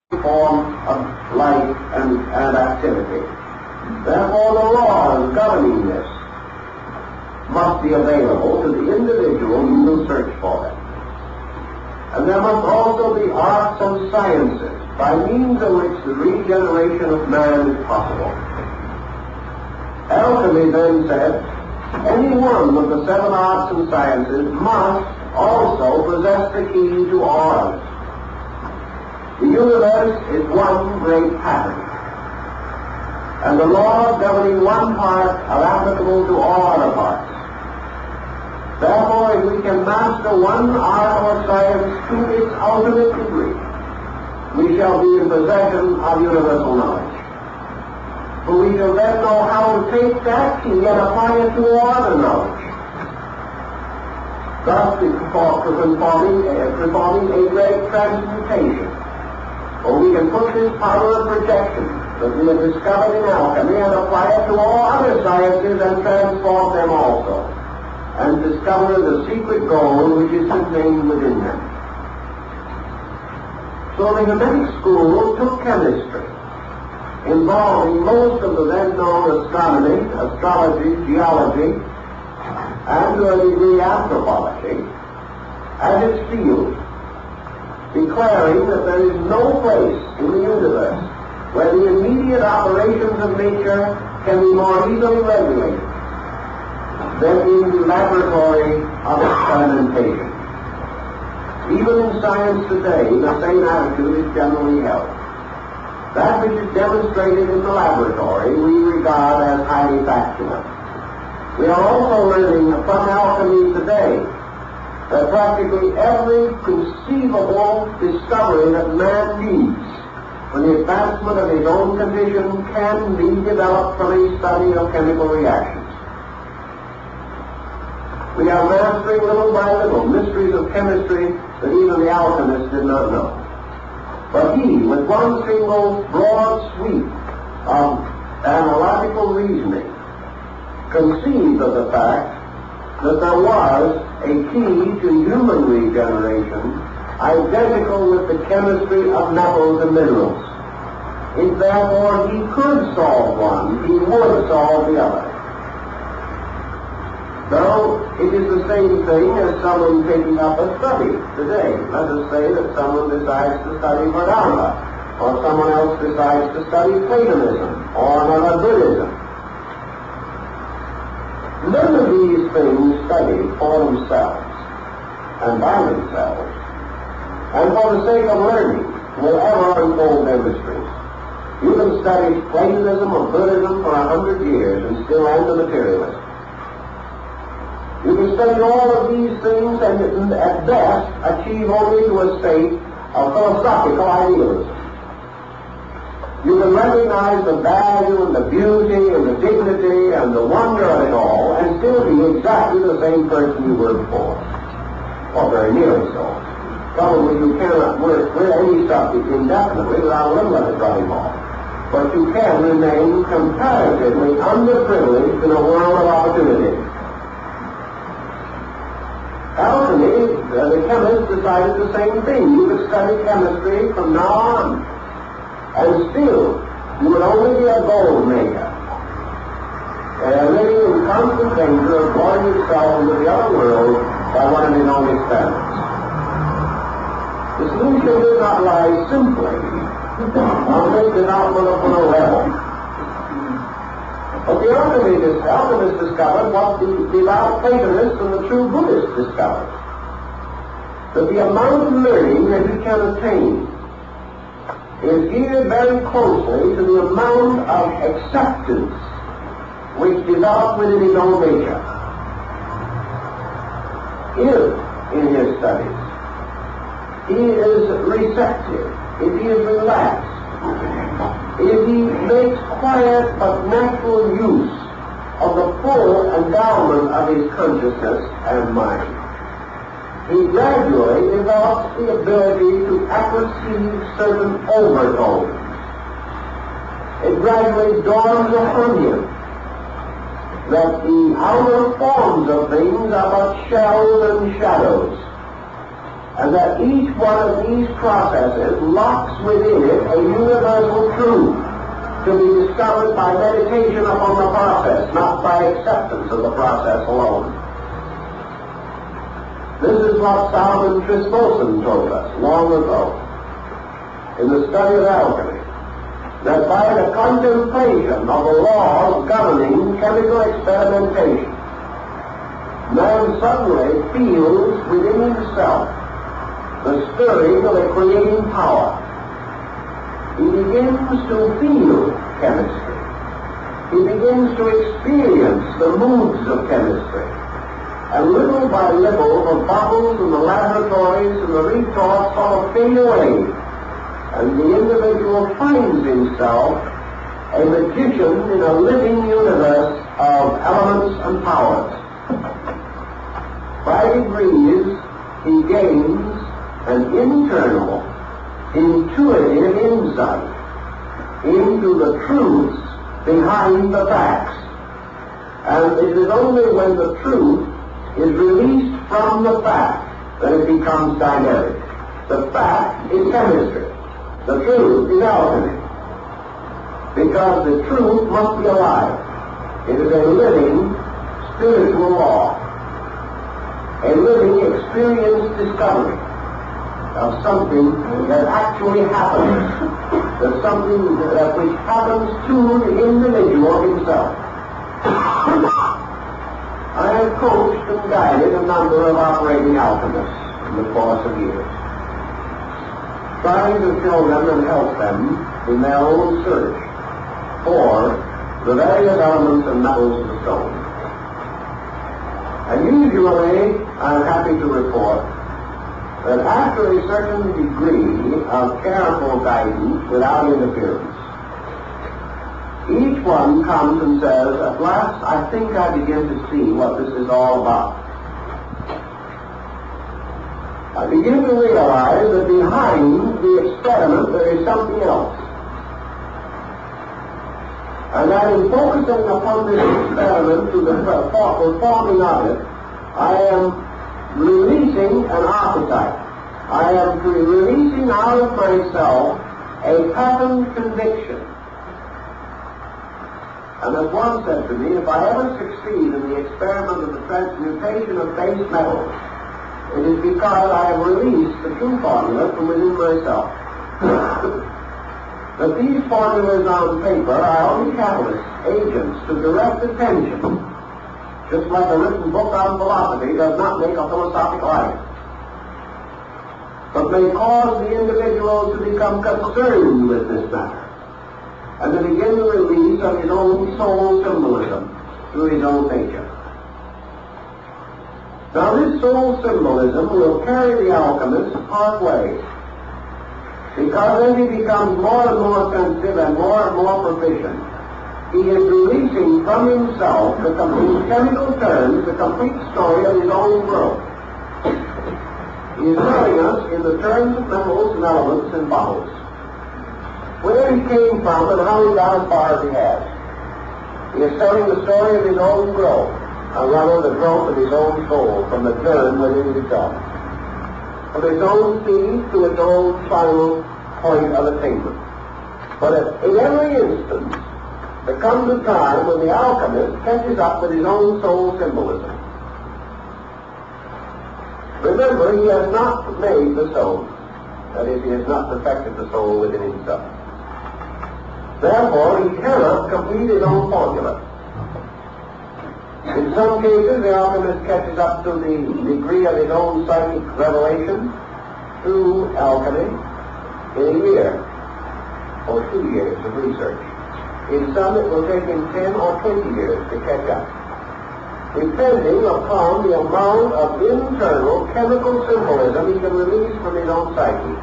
form of life and activity. Therefore, the laws governing this must be available to the individual who will search for them. And there must also be arts and sciences by means of which the regeneration of man is possible. Alchemy then said, any one of the 7 arts and sciences must also possess the key to all. The universe is one great pattern, and the laws governing one part are applicable to all other parts. Therefore, if we can master one art or science to its ultimate degree, we shall be in possession of universal knowledge. For we shall then know how to take that key and apply it to all other knowledge, thus performing a great transmutation. For we can put this power of projection that we have discovered in alchemy and apply it to all other sciences and transform them also, and discover the secret gold which is contained within them. So the Hermetic school took chemistry, involving most of the then known astronomy, astrology, geology, and to a degree anthropology, as its field, declaring that there is no place in the universe where the immediate operations of nature can be more easily regulated than in the laboratory of experimentation. Even in science today, the same attitude is generally held. That which is demonstrated in the laboratory we regard as highly factual. We are also learning from alchemy today that practically every conceivable discovery that man needs for the advancement of his own condition can be developed from a study of chemical reactions. We are mastering little by little mysteries of chemistry that even the alchemists did not know. But he, with one single broad sweep of analogical reasoning, conceived of the fact that there was a key to human regeneration identical with the chemistry of metals and minerals. If therefore he could solve one, he would solve the other. Now, it is the same thing as someone taking up a study today. Let us say that someone decides to study Vedanta, or someone else decides to study Platonism, or another Buddhism. None of these things studied for themselves and by themselves, and for the sake of learning, will ever unfold their mysteries. You can study Platonism or Buddhism for 100 years and still end a materialist. You can study all of these things and at best achieve only to a state of philosophical idealism. You can recognize the value and the beauty and the dignity and the wonder of it all and still be exactly the same person you were before. Or very nearly so. Probably you cannot work with any subject indefinitely without a little of it rubbing off. But you can remain comparatively underprivileged in a world of opportunity. Alchemy, the chemist decided the same thing. You could study chemistry from now on, and still you would only be a gold maker, living in constant danger of blowing yourself into the other world by one of his own experiments. The solution did not lie simply on this development upon a level. But the alchemists discovered what the devout Platonists and the true Buddhists discovered, that the amount of learning that he can attain is geared very closely to the amount of acceptance which develops within his own nature. If, in his studies, he is receptive, if he is relaxed, if he makes quiet but natural use of the full endowment of his consciousness and mind, he gradually develops the ability to apperceive certain overtones. It gradually dawns upon him that the outer forms of things are but shells and shadows, and that each one of these processes locks within it to be discovered by meditation upon the process, not by acceptance of the process alone. This is what Salomon Trismosan told us long ago in the study of alchemy, that by the contemplation of the laws governing chemical experimentation, man suddenly feels within himself the stirring of a creating power. He begins to feel chemistry. He begins to experience the moods of chemistry. And little by little, the bottles and the laboratories and the retorts sort of fade away. And the individual finds himself a magician in a living universe of elements and powers. By degrees, he gains an internal, intuitive insight into the truths behind the facts. And it is only when the truth is released from the fact that it becomes dynamic. The fact is chemistry. The truth is alchemy. Because the truth must be alive. It is a living spiritual law. A living experience discovery of something that actually happens. That something that which happens to the individual himself. I have coached and guided a number of operating alchemists in the course of years, trying to show them and help them in their own search for the various elements and metals of the stone. And usually, I'm happy to report that after a certain degree of careful guidance without interference, each one comes and says, at last I think I begin to see what this is all about. I begin to realize that behind the experiment there is something else. And that in focusing upon this experiment to the performing of it, I am releasing an archetype. I am releasing out of myself a patterned conviction. And as one said to me, if I ever succeed in the experiment of the transmutation of base metals, it is because I have released the true formula from within myself. That these formulas on paper are only catalysts, agents to direct attention, just like a written book on philosophy does not make a philosophic life, but may cause the individual to become concerned with this matter, and to begin the release of his own soul symbolism through his own nature. Now this soul symbolism will carry the alchemist part way, because as he becomes more and more sensitive and more proficient, he is releasing from himself, in chemical terms, the complete story of his own growth. He is telling us in the terms of metals and elements and bottles where he came from and how he got as far as he has. He is telling the story of his own growth, or rather the growth of his own soul from the germ within himself, from his own seed to its own final point of attainment. But in every instance, there comes a time when the alchemist catches up with his own soul symbolism. Remember, he has not made the soul. That is, he has not perfected the soul within himself. Therefore, he cannot complete his own formula. In some cases, the alchemist catches up to the degree of his own psychic revelation through alchemy in a year or 2 years of research. In some, it will take him 10 or 20 years to catch up, depending upon the amount of internal chemical symbolism he can release from his own psyche.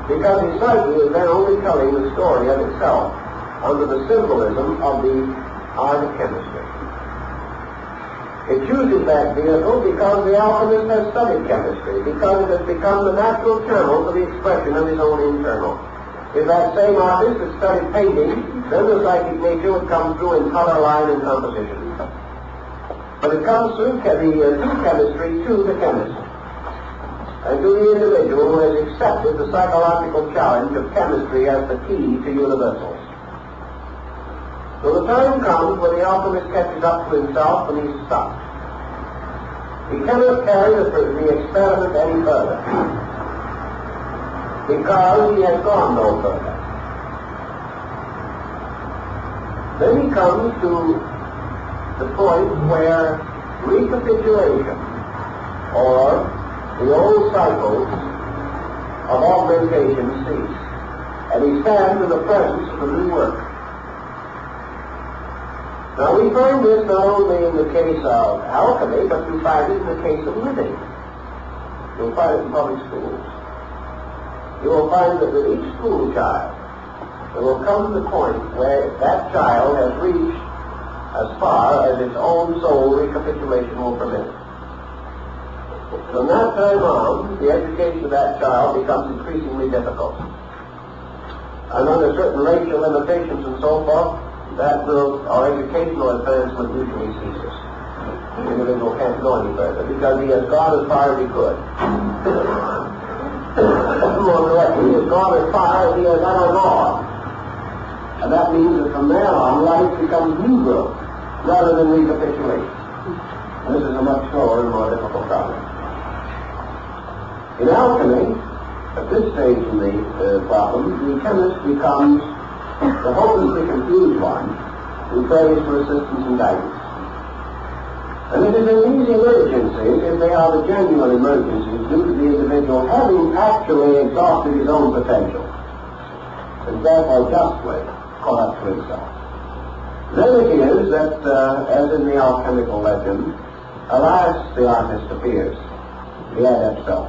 Because his psyche is then only telling the story of itself under the symbolism of the art of chemistry. It chooses that vehicle because the alchemist has studied chemistry, because it has become the natural channel for the expression of his own internal. If that same artist had studied painting, then the psychic nature would come through in color, line, and composition. But it comes through chemistry to the chemist. and to the individual who has accepted the psychological challenge of chemistry as the key to universals. So the time comes when the alchemist catches up to himself and he's stuck. He cannot carry the experiment any further because he has gone no further. Then he comes to the point where recapitulation, or the old cycles of augmentation, cease, and he stands in the presence of a new work. Now we find this not only in the case of alchemy, but you find it in the case of living. You'll find it in public schools. You will find that with each school child, there will come to the point where that child has reached as far as its own soul recapitulation will permit. From that time on, the education of that child becomes increasingly difficult. And under certain racial limitations and so forth, that will, our educational advancement usually ceases. The individual can't go any further because he has gone as far as he could. More correctly, he has gone as far as he has ever gone. And that means that from there on, life becomes new growth rather than recapitulation. This is a much slower and more difficult problem. In alchemy, at this stage in the problem, the chemist becomes the hopelessly confused one who prays for assistance and guidance. And it is in these emergencies, if they are the genuine emergencies, due to the individual having actually exhausted his own potential, and therefore justly caught up to himself. Then it is that, as in the alchemical legend, alas, the artist appears, the adept self.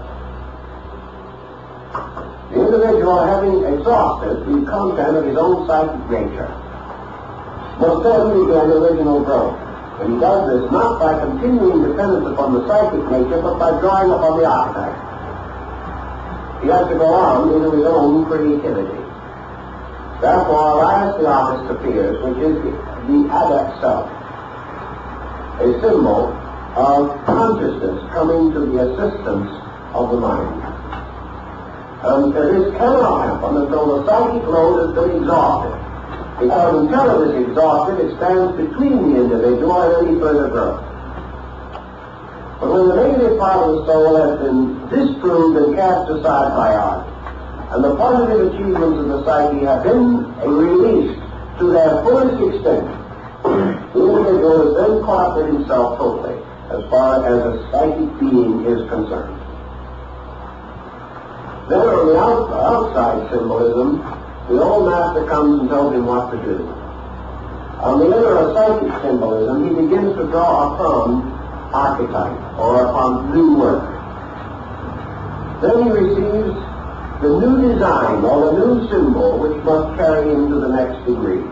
The individual, having exhausted the content of his own psychic nature, must then begin original growth. And he does this not by continuing dependence upon the psychic nature, but by drawing upon the archetype. He has to go on into his own creativity. Therefore, alas, the artist appears, which is the adept self, a symbol of consciousness coming to the assistance of the mind. And this cannot happen until the psychic load has been exhausted, because until it is exhausted, it stands between the individual and any further growth. But when the negative part of the soul has been disproved and cast aside by art, and the positive achievements of the psyche have been released to their fullest extent, the individual is then caught up in himself totally, as far as a psychic being is concerned. Then on the outside symbolism, the old master comes and tells him what to do. On the inner psychic symbolism, he begins to draw upon archetype, or upon new work. Then he receives the new design, or the new symbol, which must carry him to the next degree.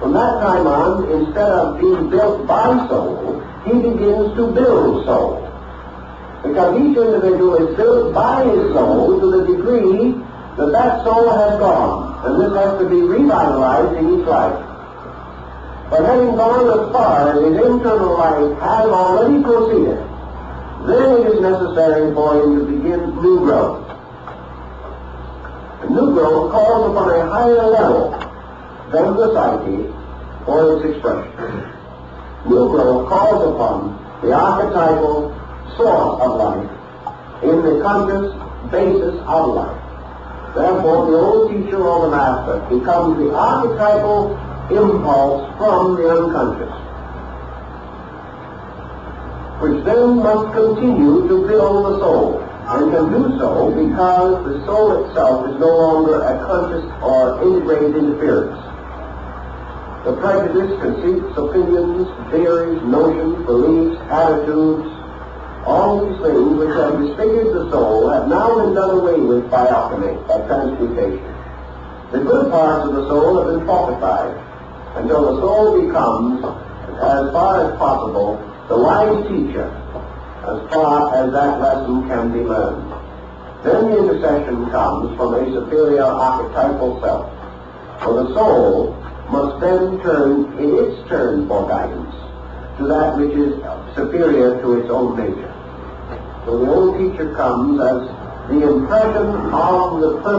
From that time on, instead of being built by soul, he begins to build soul. Because each individual is built by his soul to the degree that that soul has gone, and this has to be revitalized in each life. But having gone as far as his internal life has already proceeded, then it is necessary for him to begin new growth. And new growth calls upon a higher level than the psyche for its expression. New growth calls upon the archetypal source of life in the conscious basis of life. Therefore, the old teacher or the master becomes the archetypal impulse from the unconscious, which then must continue to build the soul, and can do so because the soul itself is no longer a conscious or integrated interference. The prejudice, conceits, opinions, theories, notions, beliefs, attitudes, all these things which have disfigured the soul have now been done away with by alchemy, by transmutation. The good parts of the soul have been fortified until the soul becomes, as far as possible, the wise teacher, as far as that lesson can be learned. Then the intercession comes from a superior archetypal self, for the soul must then turn in its turn for guidance to that which is superior to its own nature. So the old teacher comes as the impression of the purpose